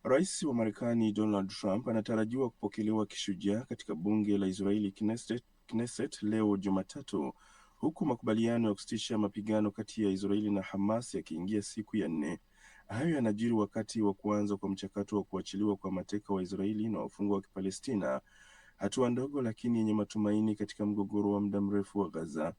Rais wa Marekani Donald Trump anatarajiwa kupokelewa kishujaa katika bunge la Israeli Knesset leo Jumatatu, huku makubaliano ya kusitisha mapigano kati ya Israeli na Hamas yakiingia siku ya 4. Hayo yanajiri wakati wa kuanza kwa mchakato wa kuachiliwa kwa mateka wa Israeli na wafungwa wa Kipalestina, hatua ndogo lakini yenye matumaini katika mgogoro wa muda mrefu wa Gaza.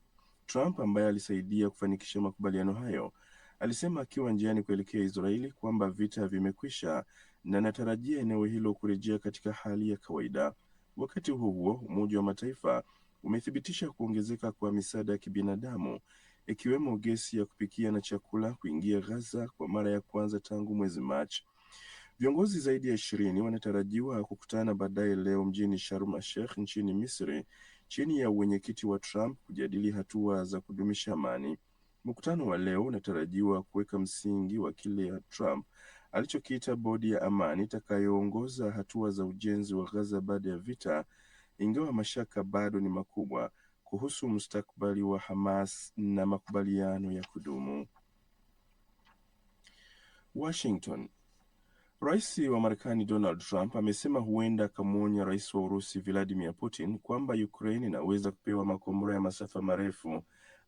Trump, ambaye alisaidia kufanikisha makubaliano hayo, alisema akiwa njiani kuelekea Israeli kwamba vita vimekwisha na anatarajia eneo hilo kurejea katika hali ya kawaida. Wakati huo huo, Umoja wa Mataifa umethibitisha kuongezeka kwa misaada ya kibinadamu, ikiwemo gesi ya kupikia na chakula kuingia Gaza kwa mara ya kwanza tangu mwezi Machi. Viongozi zaidi ya 20 wanatarajiwa kukutana baadaye leo mjini Sharm el-Sheikh nchini Misri, chini ya uwenyekiti wa Trump, kujadili hatua za kudumisha amani. Mkutano wa leo unatarajiwa kuweka msingi wa kile Trump alichokiita bodi ya amani itakayoongoza hatua za ujenzi wa Gaza baada ya vita, ingawa mashaka bado ni makubwa kuhusu mustakabali wa Hamas na makubaliano ya kudumu. Washington. Rais wa Marekani Donald Trump amesema huenda akamwonya Rais wa Urusi Vladimir Putin kwamba Ukraine inaweza kupewa makombora ya masafa marefu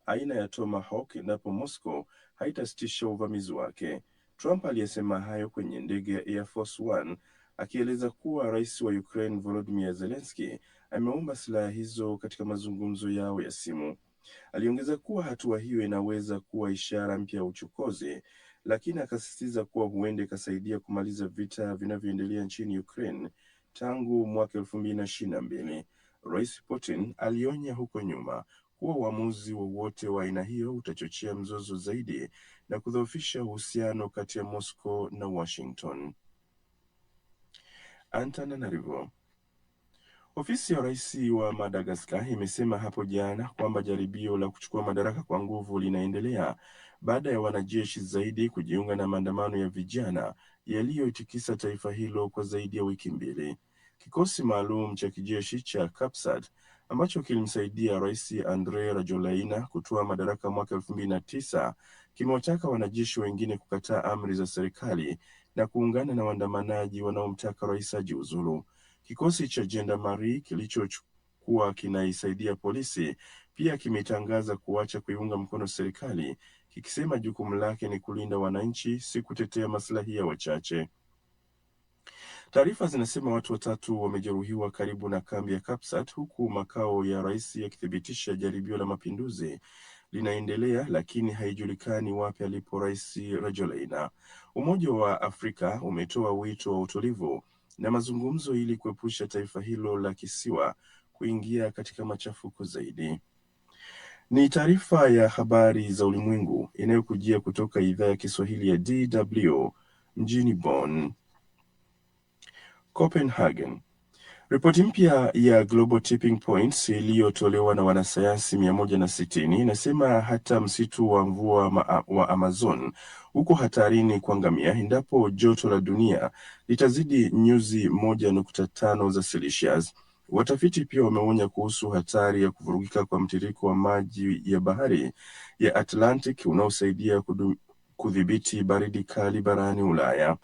aina ya Tomahawk endapo Moscow haitasitisha uvamizi wake. Trump aliyesema hayo kwenye ndege ya Air Force One, akieleza kuwa Rais wa Ukraine Volodymyr Zelensky ameomba silaha hizo katika mazungumzo yao ya simu. Aliongeza kuwa hatua hiyo inaweza kuwa ishara mpya ya uchokozi, lakini akasisitiza kuwa huenda ikasaidia kumaliza vita vinavyoendelea nchini Ukraine tangu mwaka 2022. Rais Putin alionya huko nyuma kuwa uamuzi wowote wa aina hiyo utachochea mzozo zaidi na kudhoofisha uhusiano kati ya Moscow na Washington. Antananarivo. Ofisi ya rais wa Madagascar imesema hapo jana kwamba jaribio la kuchukua madaraka kwa nguvu linaendelea baada ya wanajeshi zaidi kujiunga na maandamano ya vijana yaliyoitikisa taifa hilo kwa zaidi ya wiki 2. Kikosi maalum cha kijeshi cha CAPSAT ambacho kilimsaidia Rais Andry Rajoelina kutoa madaraka mwaka 2009 kimewataka wanajeshi wengine kukataa amri za serikali na kuungana na waandamanaji wanaomtaka rais ajiuzulu. Kikosi cha Gendarmerie kilichokuwa kinaisaidia polisi pia kimetangaza kuacha kuiunga mkono serikali, kikisema jukumu lake ni kulinda wananchi, si kutetea maslahi ya wachache. Taarifa zinasema watu 3 wamejeruhiwa karibu na kambi ya CAPSAT, huku makao ya rais yakithibitisha jaribio la mapinduzi linaendelea, lakini haijulikani wapi alipo Rais Rajoelina. Umoja wa Afrika umetoa wito wa utulivu na mazungumzo ili kuepusha taifa hilo la kisiwa kuingia katika machafuko zaidi. Ni taarifa ya habari za ulimwengu inayokujia kutoka idhaa ya Kiswahili ya DW mjini Bonn. Copenhagen. Ripoti mpya ya Global Tipping Points iliyotolewa na wanasayansi 160 inasema hata msitu wa mvua wa Amazon uko hatarini kuangamia endapo joto la dunia litazidi nyuzi 1.5 za Celsius. Watafiti pia wameonya kuhusu hatari ya kuvurugika kwa mtiririko wa maji ya bahari ya Atlantic unaosaidia kudhibiti baridi kali barani Ulaya.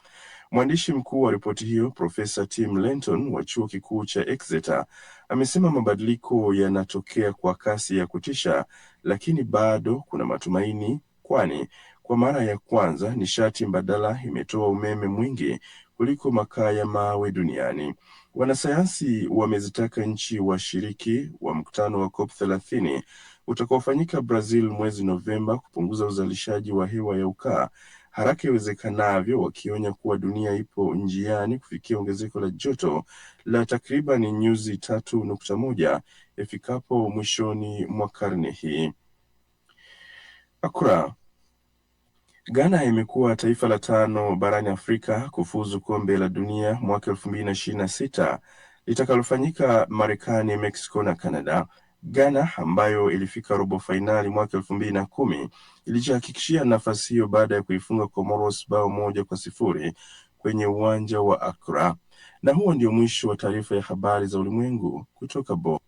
Mwandishi mkuu wa ripoti hiyo, Profesa Tim Lenton wa chuo kikuu cha Exeter, amesema mabadiliko yanatokea kwa kasi ya kutisha, lakini bado kuna matumaini, kwani kwa mara ya kwanza nishati mbadala imetoa umeme mwingi kuliko makaa ya mawe duniani. Wanasayansi wamezitaka nchi washiriki wa mkutano wa COP30 utakaofanyika Brazil mwezi Novemba kupunguza uzalishaji wa hewa ya ukaa haraka iwezekanavyo, wakionya kuwa dunia ipo njiani kufikia ongezeko la joto la takriban nyuzi 3.1 ifikapo mwishoni mwa karne hii. Accra. Ghana imekuwa taifa la 5 barani Afrika kufuzu kombe la dunia mwaka 2026 litakalofanyika Marekani, Mexico na Canada. Ghana, ambayo ilifika robo fainali mwaka 2010, ilijihakikishia nafasi hiyo baada ya kuifunga Comoros bao 1-0 kwenye uwanja wa Accra. Na huo ndio mwisho wa taarifa ya habari za ulimwengu kutoka Bonn.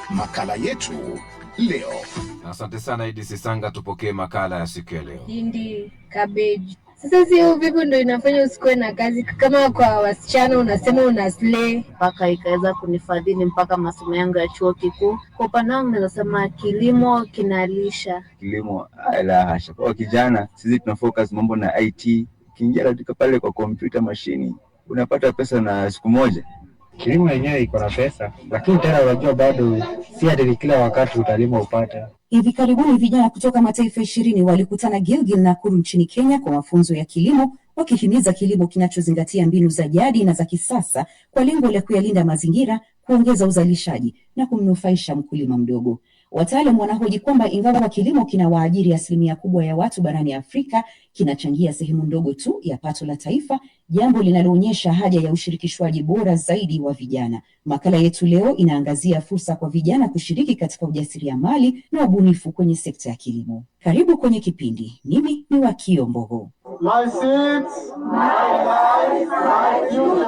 Makala yetu leo. Asante sana Idi Sisanga, tupokee makala ya siku ya leo. Hindi, cabbage. Sasa sio vipi ndio inafanya usikuwe na kazi? Kama kwa wasichana unasema una slay, mpaka ikaweza kunifadhili mpaka masomo yangu ya chuo kikuu. Kwa upande wangu nasema kilimo kinalisha. Kilimo la hasha. Kwa kijana sisi tuna focus mambo na IT. Kiingia katika pale kwa computer machine unapata pesa na siku moja. Kilimo yenyewe iko na pesa, lakini tena unajua bado si hadi kila wakati utalima upata. Hivi karibuni vijana kutoka mataifa 20 walikutana Gilgil Nakuru nchini Kenya kwa mafunzo ya kilimo, wakihimiza kilimo kinachozingatia mbinu za jadi na za kisasa kwa lengo la kuyalinda mazingira, kuongeza uzalishaji na kumnufaisha mkulima mdogo. Wataalamu wanahoji kwamba ingawa kilimo kinawaajiri asilimia kubwa ya watu barani Afrika, kinachangia sehemu ndogo tu ya pato la taifa, jambo linaloonyesha haja ya ushirikishwaji bora zaidi wa vijana. Makala yetu leo inaangazia fursa kwa vijana kushiriki katika ujasiriamali na ubunifu kwenye sekta ya kilimo. Karibu kwenye kipindi. Mimi ni Wakio Mbogo. My seeds, my life, my future.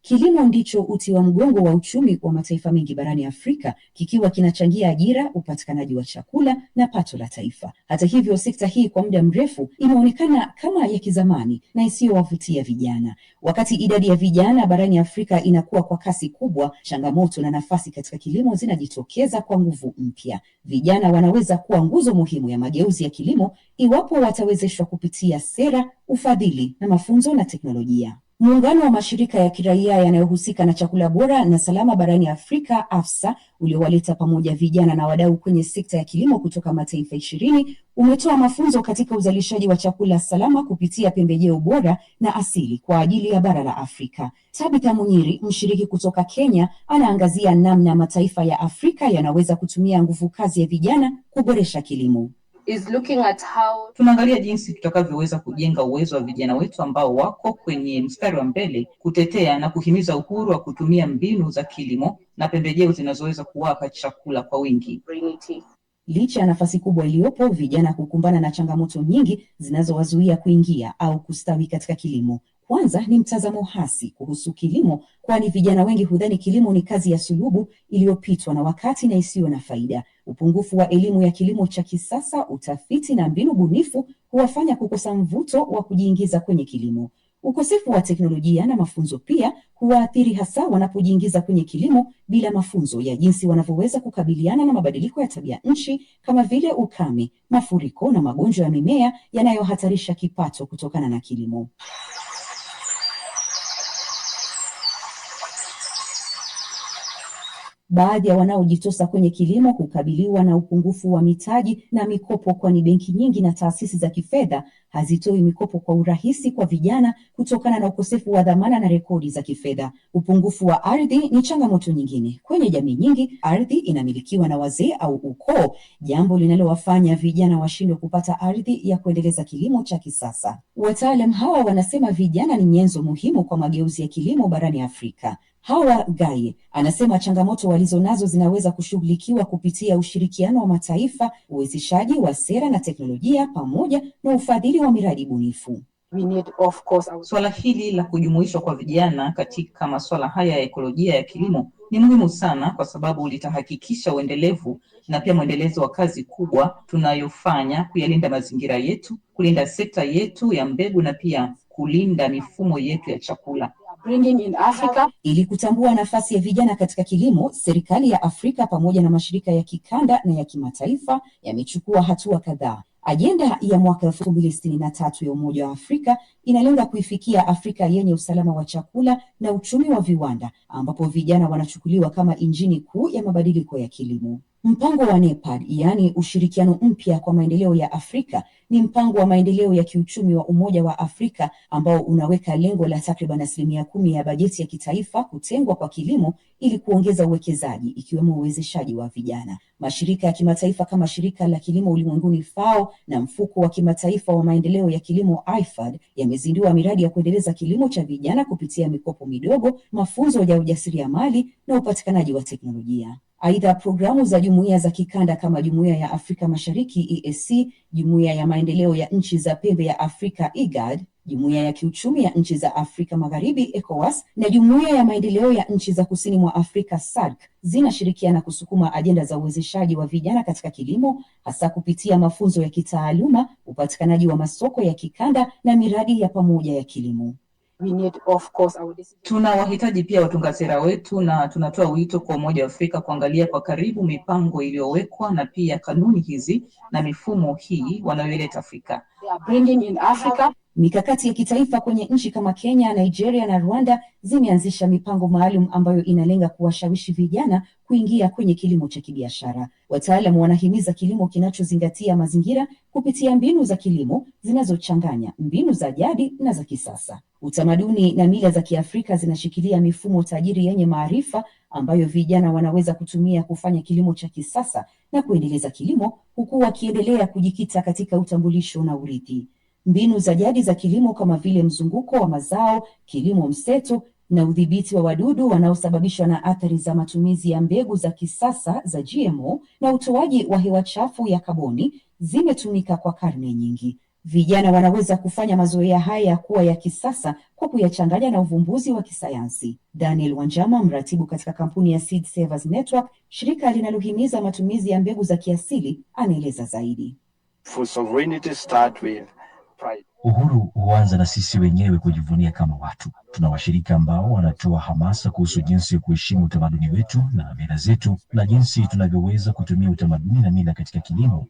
Kilimo ndicho uti wa mgongo wa uchumi wa mataifa mengi barani Afrika, kikiwa kinachangia ajira, upatikanaji wa chakula na pato la taifa. Hata hivyo, sekta hii kwa muda mrefu imeonekana kama ya kizamani na isiyowavutia vijana. Wakati idadi ya vijana barani Afrika inakuwa kwa kasi kubwa, changamoto na nafasi katika kilimo zinajitokeza kwa nguvu mpya. Vijana wanaweza kuwa nguzo muhimu ya mageuzi ya kilimo iwapo watawezeshwa kupitia sera, ufadhili na mafunzo na teknolojia. Muungano wa mashirika ya kiraia yanayohusika na chakula bora na salama barani Afrika, AFSA, uliowaleta pamoja vijana na wadau kwenye sekta ya kilimo kutoka mataifa 20, umetoa mafunzo katika uzalishaji wa chakula salama kupitia pembejeo bora na asili kwa ajili ya bara la Afrika. Tabitha Munyiri, mshiriki kutoka Kenya, anaangazia namna mataifa ya Afrika yanaweza kutumia nguvu kazi ya vijana kuboresha kilimo. is looking at how tunaangalia jinsi tutakavyoweza kujenga uwezo wa vijana wetu ambao wako kwenye mstari wa mbele kutetea na kuhimiza uhuru wa kutumia mbinu za kilimo na pembejeo zinazoweza kuwapa chakula kwa wingi. Licha ya nafasi kubwa iliyopo, vijana hukumbana na changamoto nyingi zinazowazuia kuingia au kustawi katika kilimo. Kwanza ni mtazamo hasi kuhusu kilimo, kwani vijana wengi hudhani kilimo ni kazi ya sulubu iliyopitwa na wakati na isiyo na faida. Upungufu wa elimu ya kilimo cha kisasa, utafiti na mbinu bunifu huwafanya kukosa mvuto wa kujiingiza kwenye kilimo. Ukosefu wa teknolojia na mafunzo pia huwaathiri, hasa wanapojiingiza kwenye kilimo bila mafunzo ya jinsi wanavyoweza kukabiliana na mabadiliko ya tabia nchi kama vile ukame, mafuriko na magonjwa ya mimea yanayohatarisha kipato kutokana na kilimo. Baadhi ya wanaojitosa kwenye kilimo hukabiliwa na upungufu wa mitaji na mikopo, kwani benki nyingi na taasisi za kifedha hazitoi mikopo kwa urahisi kwa vijana kutokana na ukosefu wa dhamana na rekodi za kifedha. Upungufu wa ardhi ni changamoto nyingine. Kwenye jamii nyingi, ardhi inamilikiwa na wazee au ukoo, jambo linalowafanya vijana washindwe kupata ardhi ya kuendeleza kilimo cha kisasa. Wataalamu hawa wanasema vijana ni nyenzo muhimu kwa mageuzi ya kilimo barani Afrika. Hawa Gaye anasema changamoto walizonazo zinaweza kushughulikiwa kupitia ushirikiano wa mataifa, uwezeshaji wa sera na teknolojia, pamoja na ufadhili wa miradi bunifu. Swala hili la kujumuishwa kwa vijana katika masuala haya ya ekolojia ya kilimo ni muhimu sana, kwa sababu litahakikisha uendelevu na pia mwendelezo wa kazi kubwa tunayofanya kuyalinda mazingira yetu, kulinda sekta yetu ya mbegu na pia kulinda mifumo yetu ya chakula. in Africa. Ili kutambua nafasi ya vijana katika kilimo, serikali ya Afrika pamoja na mashirika ya kikanda na ya kimataifa yamechukua hatua kadhaa. Ajenda ya mwaka 2063 ya Umoja wa Afrika inalenga kuifikia Afrika yenye usalama wa chakula na uchumi wa viwanda, ambapo vijana wanachukuliwa kama injini kuu ya mabadiliko ya kilimo. Mpango wa NEPAD, yaani ushirikiano mpya kwa maendeleo ya Afrika, ni mpango wa maendeleo ya kiuchumi wa Umoja wa Afrika ambao unaweka lengo la takriban 10% ya bajeti ya kitaifa kutengwa kwa kilimo ili kuongeza uwekezaji, ikiwemo uwezeshaji wa vijana. Mashirika ya kimataifa kama Shirika la Kilimo Ulimwenguni FAO na Mfuko wa Kimataifa wa Maendeleo ya Kilimo IFAD yamezindua miradi ya kuendeleza kilimo cha vijana kupitia mikopo midogo, mafunzo ya ujasiriamali na upatikanaji wa teknolojia. Aidha, programu za jumuiya za kikanda kama Jumuiya ya Afrika Mashariki EAC, Jumuiya ya Maendeleo ya Nchi za Pembe ya Afrika IGAD Jumuiya ya Kiuchumi ya Nchi za Afrika Magharibi ECOWAS na Jumuiya ya Maendeleo ya Nchi za Kusini mwa Afrika SADC zinashirikiana kusukuma ajenda za uwezeshaji wa vijana katika kilimo, hasa kupitia mafunzo ya kitaaluma, upatikanaji wa masoko ya kikanda na miradi ya pamoja ya kilimo. Tunawahitaji pia watunga sera wetu na tunatoa wito kwa Umoja wa Afrika kuangalia kwa karibu mipango iliyowekwa na pia kanuni hizi na mifumo hii wanayoileta Afrika. Mikakati ya kitaifa kwenye nchi kama Kenya, Nigeria na Rwanda zimeanzisha mipango maalum ambayo inalenga kuwashawishi vijana kuingia kwenye kilimo cha kibiashara. Wataalamu wanahimiza kilimo kinachozingatia mazingira kupitia mbinu za kilimo zinazochanganya mbinu za jadi na za kisasa. Utamaduni na mila za Kiafrika zinashikilia mifumo tajiri yenye maarifa ambayo vijana wanaweza kutumia kufanya kilimo cha kisasa na kuendeleza kilimo huku wakiendelea kujikita katika utambulisho na urithi. Mbinu za jadi za kilimo kama vile mzunguko wa mazao, kilimo mseto na udhibiti wa wadudu wanaosababishwa na athari za matumizi ya mbegu za kisasa za GMO na utoaji wa hewa chafu ya kaboni zimetumika kwa karne nyingi. Vijana wanaweza kufanya mazoea haya kuwa ya kisasa kwa kuyachanganya na uvumbuzi wa kisayansi. Daniel Wanjama, mratibu katika kampuni ya Seed Savers Network, shirika linalohimiza matumizi ya mbegu za kiasili, anaeleza zaidi. For sovereignty start with pride. Uhuru huanza na sisi wenyewe kujivunia kama watu. Tuna washirika ambao wanatoa hamasa kuhusu jinsi ya kuheshimu utamaduni wetu na mila zetu na jinsi tunavyoweza kutumia utamaduni na mila katika kilimo.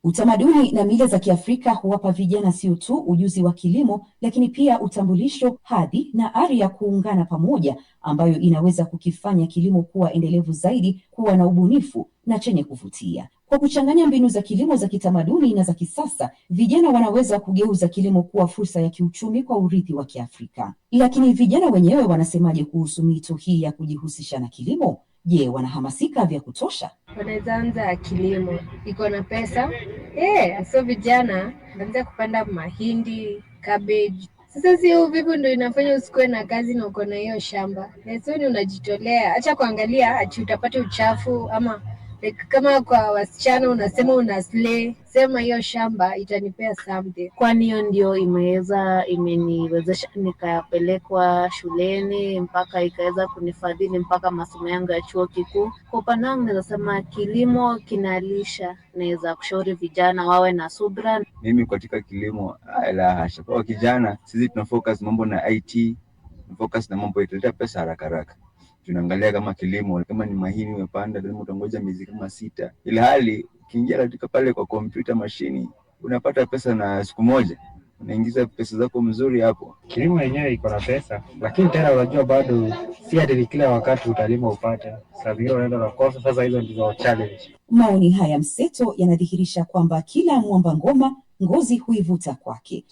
Utamaduni na mila za Kiafrika huwapa vijana sio tu ujuzi wa kilimo, lakini pia utambulisho, hadhi na ari ya kuungana pamoja, ambayo inaweza kukifanya kilimo kuwa endelevu zaidi, kuwa na ubunifu na chenye kuvutia. Kwa kuchanganya mbinu za kilimo za kitamaduni na za kisasa, vijana wanaweza kugeuza kilimo kuwa fursa ya kiuchumi kwa urithi wa Kiafrika. Lakini vijana wenyewe wanasemaje kuhusu mito hii ya kujihusisha na kilimo? Je, wanahamasika vya kutosha? Wanaweza anza kilimo, iko na pesa. So vijana wanaanza kupanda mahindi, cabbage. Sasa sio vipi ndio inafanya usikue na kazi na uko na hiyo shamba. So ni unajitolea. Acha kuangalia ati utapata uchafu ama kama kwa wasichana unasema una slay, sema hiyo shamba itanipea something. Kwani hiyo ndio imeniwezesha nikapelekwa shuleni mpaka ikaweza kunifadhili mpaka masomo yangu ya chuo kikuu. Kwa upande wangu naweza sema kilimo kinalisha, naweza kushauri vijana wawe na subra. Mimi katika kilimo la hasha. Kwa kijana sisi tunafocus mambo na IT, focus na mambo italeta pesa haraka. Tunaangalia kama kilimo, kama ni mahindi umepanda, lazima utangoja miezi kama 6. Ile hali ukiingia katika pale kwa kompyuta mashini, unapata pesa na siku moja. Unaingiza pesa zako mzuri hapo. Kilimo yenyewe iko na pesa, lakini tena unajua bado si hadi kila wakati utalima upate. Sabiro unaenda na kosa, sasa hizo ndizo challenge. Maoni haya mseto yanadhihirisha kwamba kila mwamba ngoma ngozi huivuta kwake.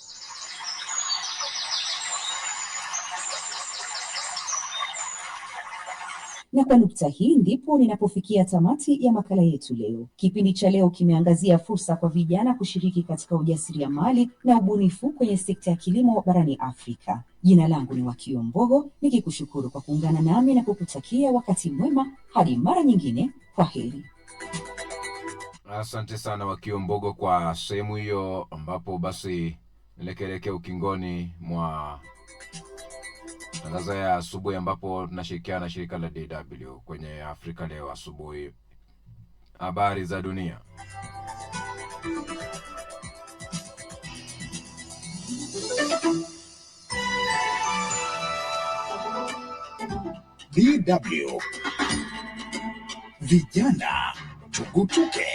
Na kwa nukta hii ndipo ninapofikia tamati ya makala yetu leo. Kipindi cha leo kimeangazia fursa kwa vijana kushiriki katika ujasiriamali na ubunifu kwenye sekta ya kilimo barani Afrika. Jina langu ni Wakio Mbogo, nikikushukuru kwa kuungana nami na kukutakia wakati mwema hadi mara nyingine. Kwaheri. Asante sana Wakio Mbogo kwa sehemu hiyo, ambapo basi nelekelekea ukingoni mwa tangazo ya asubuhi, ambapo tunashirikiana na shirika la DW kwenye Afrika Leo asubuhi. Habari za dunia. DW. Vijana tugutuke.